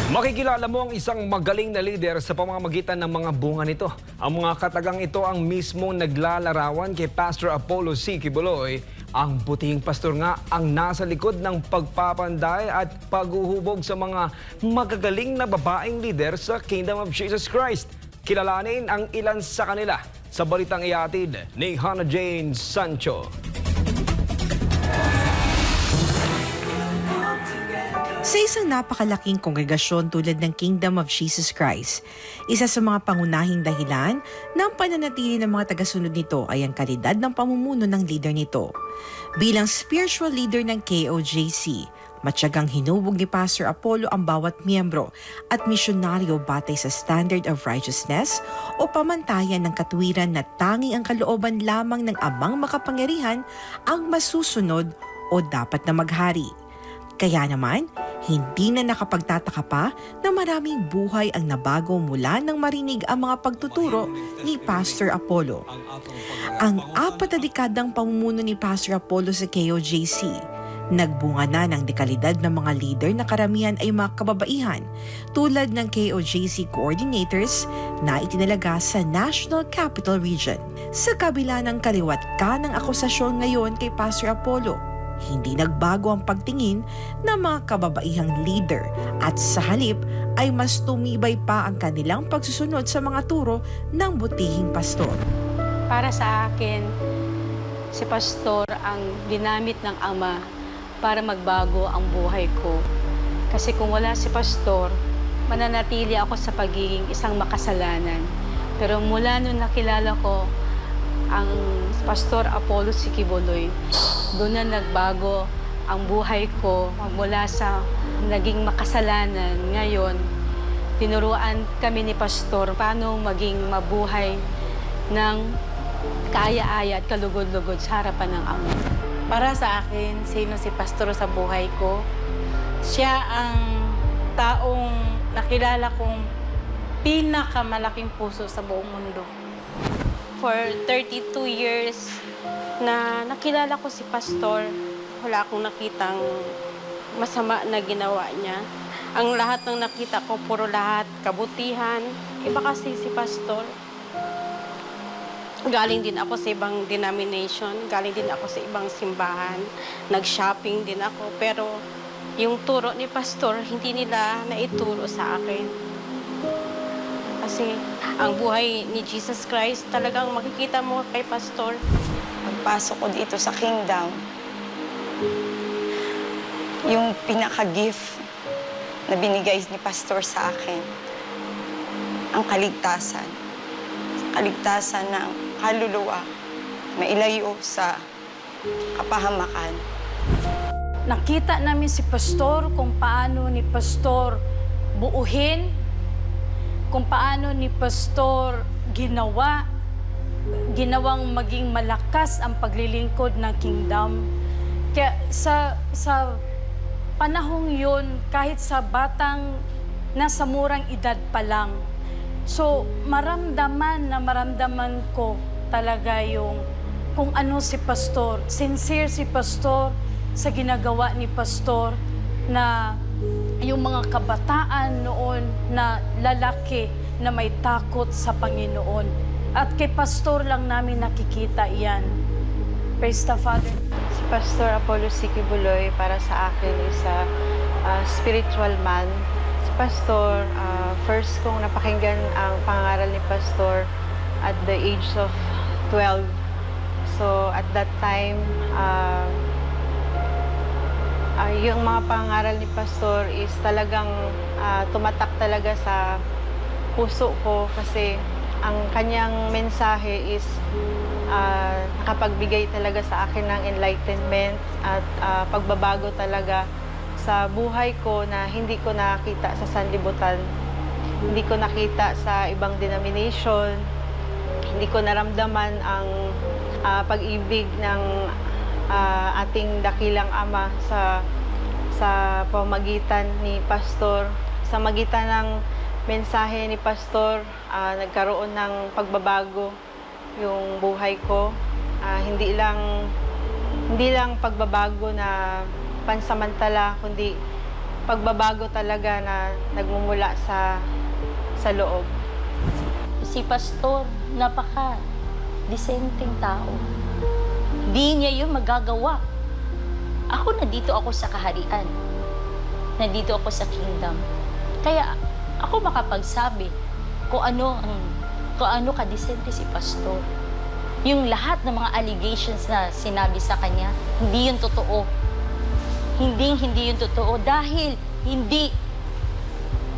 Makikilala mo ang isang magaling na lider sa pamamagitan ng mga bunga nito. Ang mga katagang ito ang mismong naglalarawan kay Pastor Apollo C. Quiboloy. Ang butihing pastor nga ang nasa likod ng pagpapanday at paghuhubog sa mga magagaling na babaeng lider sa Kingdom of Jesus Christ. Kilalanin ang ilan sa kanila sa balitang ihatid ni Hannah Jane Sancho. Sa isang napakalaking kongregasyon tulad ng Kingdom of Jesus Christ, isa sa mga pangunahing dahilan ng pananatili ng mga tagasunod nito ay ang kalidad ng pamumuno ng leader nito. Bilang spiritual leader ng KOJC, matyagang hinubog ni Pastor Apollo ang bawat miyembro at misyonaryo batay sa standard of righteousness o pamantayan ng katuwiran na tanging ang kalooban lamang ng amang makapangyarihan ang masusunod o dapat na maghari. Kaya naman, hindi na nakapagtataka pa na maraming buhay ang nabago mula nang marinig ang mga pagtuturo ni Pastor Apollo. Ang 4 na dekadang pamumuno ni Pastor Apollo sa KOJC, nagbunga na ng dekalidad ng mga leader na karamihan ay mga kababaihan tulad ng KOJC coordinators na itinalaga sa National Capital Region. Sa kabila ng kaliwat ka ng akusasyon ngayon kay Pastor Apollo, hindi nagbago ang pagtingin ng mga kababaihang leader at sa halip ay mas tumibay pa ang kanilang pagsusunod sa mga turo ng butihing pastor. Para sa akin, si pastor ang ginamit ng Ama para magbago ang buhay ko. Kasi kung wala si pastor, mananatili ako sa pagiging isang makasalanan. Pero mula nung nakilala ko ang Pastor Apollo C. Quiboloy, doon na nagbago ang buhay ko mula sa naging makasalanan. Ngayon, tinuruan kami ni Pastor paano maging mabuhay ng kaaya-aya at kalugod-lugod sa harapan ng Ama. Para sa akin, sino si Pastor sa buhay ko? Siya ang taong nakilala kong pinakamalaking puso sa buong mundo. For 32 years na nakilala ko si Pastor, wala akong nakitang masama na ginawa niya. Ang lahat ng nakita ko, puro lahat kabutihan. Iba kasi si Pastor. Galing din ako sa ibang denomination, galing din ako sa ibang simbahan, nag-shopping din ako. Pero yung turo ni Pastor, hindi nila naituro sa akin. Kasi ang buhay ni Jesus Christ, talagang makikita mo kay Pastor. Pagpasok ko dito sa Kingdom, yung pinaka-gift na binigay ni Pastor sa akin, ang kaligtasan. Kaligtasan ng kaluluwa, mailayo sa kapahamakan. Nakita namin si Pastor kung paano ni Pastor buuhin, kung paano ni Pastor ginawang maging malakas ang paglilingkod ng Kingdom. Kaya sa panahong yun, kahit sa batang nasa murang edad pa lang, so maramdaman ko talaga yung kung ano si Pastor. Sincere si Pastor sa ginagawa ni Pastor na yung mga kabataan noon na lalaki na may takot sa Panginoon. At kay Pastor lang namin nakikita iyan. Praise the Father. Si Pastor Apollo C. Quiboloy para sa akin is a spiritual man. Si Pastor, first kong napakinggan ang pangaral ni Pastor at the age of 12. So at that time, yung mga pangaral ni Pastor is talagang tumatak talaga sa puso ko kasi ang kanyang mensahe is nakapagbigay talaga sa akin ng enlightenment at pagbabago talaga sa buhay ko na hindi ko nakita sa sanlibutan, hindi ko nakita sa ibang denomination, hindi ko naramdaman ang pag-ibig ng ating dakilang Ama sa pamagitan ni Pastor. Sa magitan ng mensahe ni Pastor, nagkaroon ng pagbabago yung buhay ko. Hindi lang pagbabago na pansamantala, kundi pagbabago talaga na nagmumula sa loob. Si Pastor, napaka-disenteng tao. Di niya yun magagawa. Ako, nandito ako sa kaharian. Nandito ako sa kingdom. Kaya ako makapagsabi kung ano kadisente si Pastor. Yung lahat ng mga allegations na sinabi sa kanya, hindi yun totoo. Hindi yun totoo dahil hindi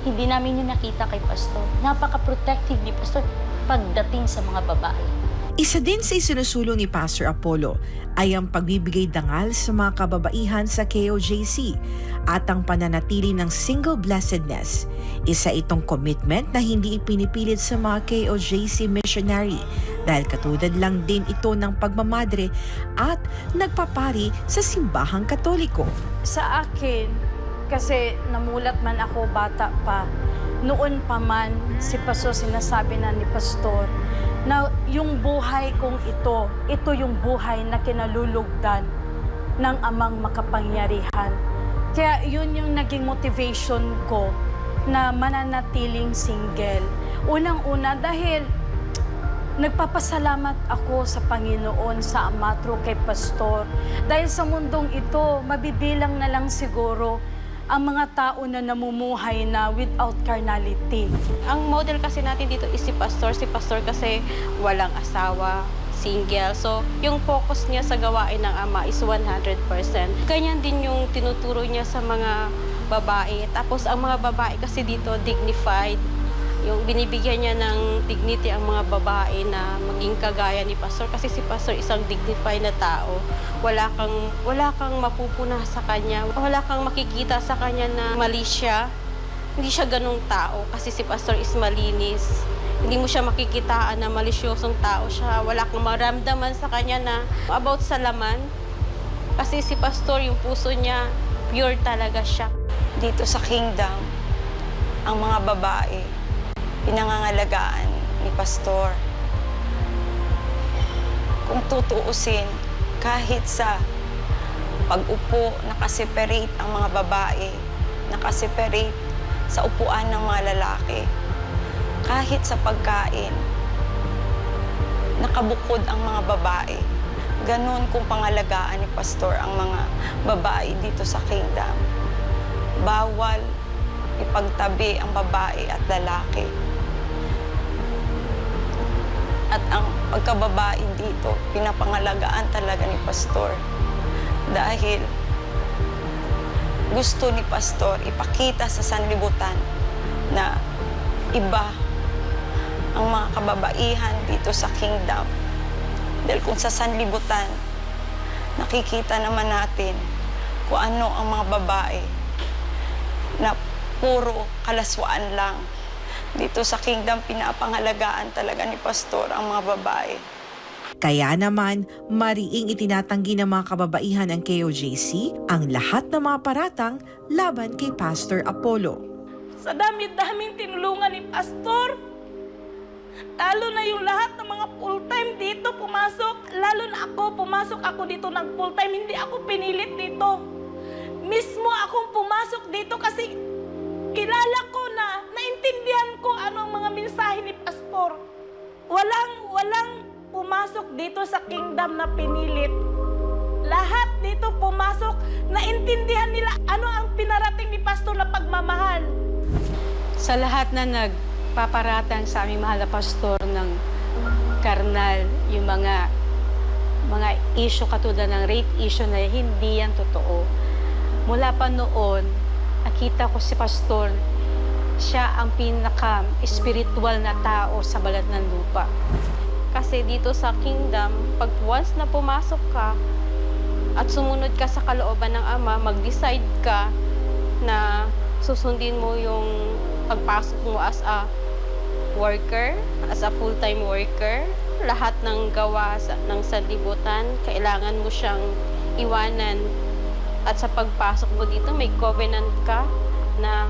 namin yun nakita kay Pastor. Napaka-protective ni Pastor pagdating sa mga babae. Isa din sa isinusulong ni Pastor Apollo ay ang pagbibigay dangal sa mga kababaihan sa KOJC at ang pananatili ng single blessedness. Isa itong commitment na hindi ipinipilit sa mga KOJC missionary dahil katulad lang din ito ng pagmamadre at nagpapari sa simbahang Katoliko. Sa akin, kasi namulat man ako bata pa, noon pa man si Pastor sinasabi na ni Pastor na yung buhay kong ito yung buhay na kinalulugdan ng Amang makapangyarihan. Kaya yun yung naging motivation ko na mananatiling single. Unang-una dahil nagpapasalamat ako sa Panginoon, sa Ama through kay Pastor. Dahil sa mundong ito, mabibilang na lang siguro ang mga tao na namumuhay na without carnality. Ang model kasi natin dito is si Pastor. Si Pastor kasi walang asawa, single. So, yung focus niya sa gawain ng Ama is 100%. Ganyan din yung tinuturo niya sa mga babae. Tapos, ang mga babae kasi dito, dignified. Yung binibigyan niya ng dignity ang mga babae na maging kagaya ni Pastor. Kasi si Pastor isang dignified na tao. Wala kang mapupuna sa kanya. Wala kang makikita sa kanya na mali siya. Hindi siya ganung tao kasi si Pastor is malinis. Hindi mo siya makikitaan na malisyosong tao siya. Wala kang maramdaman sa kanya na about sa laman. Kasi si Pastor, yung puso niya, pure talaga siya. Dito sa kingdom, ang mga babae, pinangangalagaan ni Pastor. Kung tutuusin, kahit sa pag-upo, nakaseparate ang mga babae, nakaseparate sa upuan ng mga lalaki. Kahit sa pagkain, nakabukod ang mga babae. Ganon kung pangalagaan ni Pastor ang mga babae dito sa kingdom. Bawal ipagtabi ang babae at lalaki. At ang pagkababae dito, pinapangalagaan talaga ni Pastor. Dahil gusto ni Pastor ipakita sa sanlibutan na iba ang mga kababaihan dito sa kingdom. Dahil kung sa sanlibutan, nakikita naman natin kung ano ang mga babae na puro kalaswaan lang. Dito sa kingdom, pinapangalagaan talaga ni Pastor ang mga babae. Kaya naman, mariing itinatanggi ng mga kababaihan ng KOJC ang lahat ng mga paratang laban kay Pastor Apollo. Sa dami-daming tinulungan ni Pastor, lalo na yung lahat ng mga full-time dito pumasok, lalo na pumasok ako dito ng full-time, hindi ako pinilit dito. Mismo akong pumasok dito kasi kilala ko na, naintindihan ko ano ang mga mensahe ni Pastor. Walang pumasok dito sa kingdom na pinilit. Lahat dito pumasok, naintindihan nila ano ang pinarating ni Pastor na pagmamahal. Sa lahat na nagpaparatang sa aming mahal na Pastor ng karnal, yung mga issue katulad ng rape issue na hindi yan totoo. Mula pa noon, nakita ko si Pastor, siya ang pinaka-spiritual na tao sa balat ng lupa. Kasi dito sa kingdom, pag once na pumasok ka at sumunod ka sa kalooban ng Ama, mag-decide ka na susundin mo yung pagpasok mo as a worker, as a full-time worker, lahat ng gawa ng sanlibutan, kailangan mo siyang iwanan. At sa pagpasok mo dito, may covenant ka na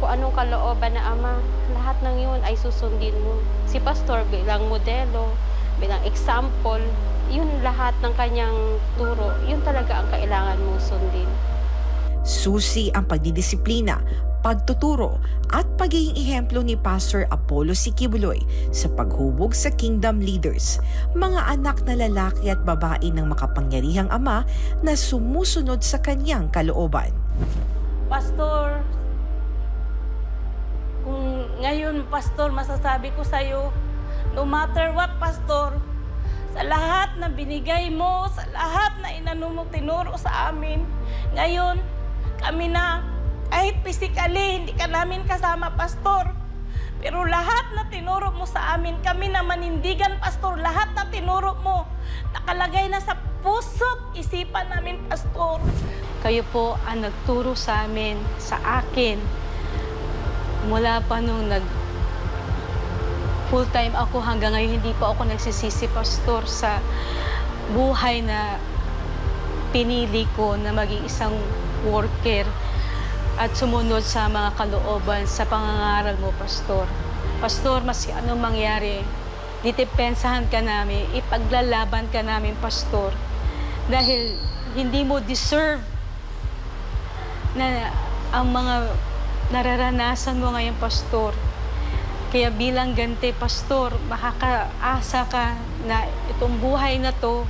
kung anong kalooban na Ama, lahat ng yun ay susundin mo. Si Pastor bilang modelo, bilang example, yun lahat ng kanyang turo, yun talaga ang kailangan mong sundin. Susi ang pagdidisiplina, pagtuturo at pagiging ehemplo ni Pastor Apollo C. Kibuloy sa paghubog sa Kingdom Leaders, mga anak na lalaki at babae ng makapangyarihang ama na sumusunod sa kanyang kalooban. Pastor, kung ngayon, Pastor, masasabi ko sa'yo, no matter what, Pastor, sa lahat na binigay mo, sa lahat na inano mo, tinuro sa amin, ngayon, kami na, kahit physically, hindi ka namin kasama, Pastor. Pero lahat na tinuro mo sa amin, kami na manindigan, Pastor, lahat na tinuro mo, nakalagay na sa puso't isipan namin, Pastor. Kayo po ang nagturo sa amin, sa akin, mula pa nung full-time ako hanggang ngayon, hindi pa ako nagsisisi, Pastor, sa buhay na pinili ko na maging isang worker at sumunod sa mga kalooban sa pangangaral mo, Pastor. Pastor, maski anong mangyari, ditepensahan ka namin, ipaglalaban ka namin, Pastor. Dahil hindi mo deserve na ang mga nararanasan mo ngayon, Pastor. Kaya bilang ganti, Pastor, makakaasa ka na itong buhay na to,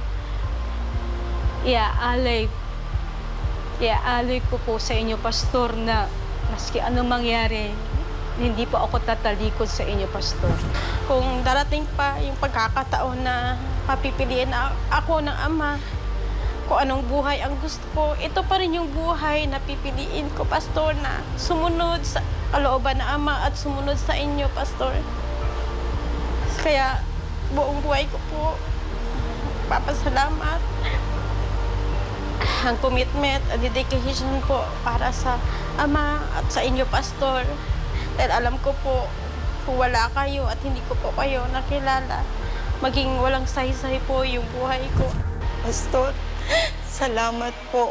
iaalay ko po sa inyo, Pastor, na maski anong mangyari, hindi po ako tatalikod sa inyo, Pastor. Kung darating pa yung pagkakataon na papipiliin ako ng Ama, kung anong buhay ang gusto ko, ito pa rin yung buhay na pipiliin ko, Pastor, na sumunod sa kalooban ng Ama at sumunod sa inyo, Pastor. Kaya buong buhay ko po, papasalamat. Ang commitment at dedication po para sa Ama at sa inyo, Pastor. Dahil alam ko po, kung wala kayo at hindi ko po kayo nakilala, maging walang saysay po yung buhay ko. Pastor, salamat po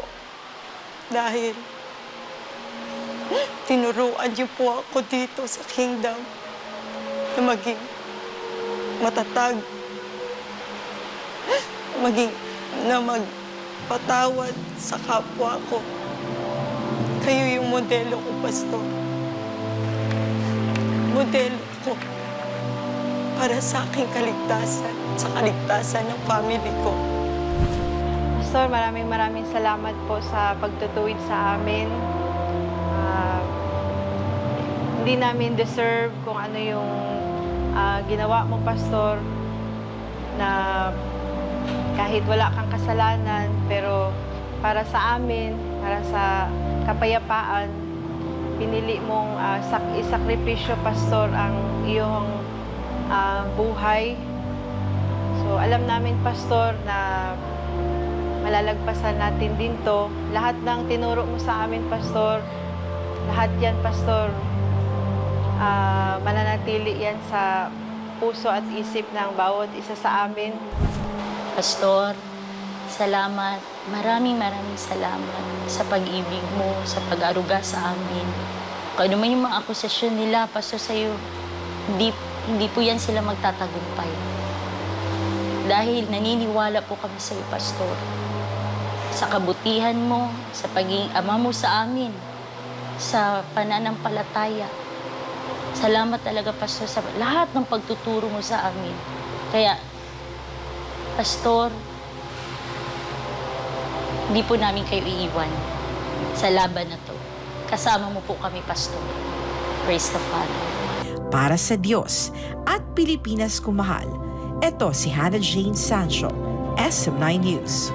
dahil tinuruan niyo po ako dito sa Kingdom na maging matatag, na magpatawad sa kapwa ko. Kayo yung modelo ko, Pastor. Modelo ko para sa aking kaligtasan, sa kaligtasan ng family ko. Pastor, maraming salamat po sa pagtutuwid sa amin. Hindi namin deserve kung ano yung ginawa mo, Pastor, na kahit wala kang kasalanan, pero para sa amin, para sa kapayapaan, pinili mong isakripisyo, Pastor, ang iyong buhay. So, alam namin, Pastor, na malalagpasan natin din to. Lahat ng tinuro mo sa amin, Pastor, lahat yan, Pastor, mananatili yan sa puso at isip ng bawat isa sa amin. Pastor, salamat. Maraming salamat sa pag-ibig mo, sa pag-aruga sa amin. Kung ano man yung mga akusasyon nila, Pastor, sa'yo, hindi po yan sila magtatagumpay. Dahil naniniwala po kami sa'yo, Pastor. Sa kabutihan mo, sa pagiging ama mo sa amin, sa pananampalataya. Salamat talaga, Pastor, sa lahat ng pagtuturo mo sa amin. Kaya, Pastor, hindi po namin kayo iiwan sa laban na to. Kasama mo po kami, Pastor. Praise the Father. Para sa Diyos at Pilipinas kumahal, ito si Hannah Jane Sancho, SM9 News.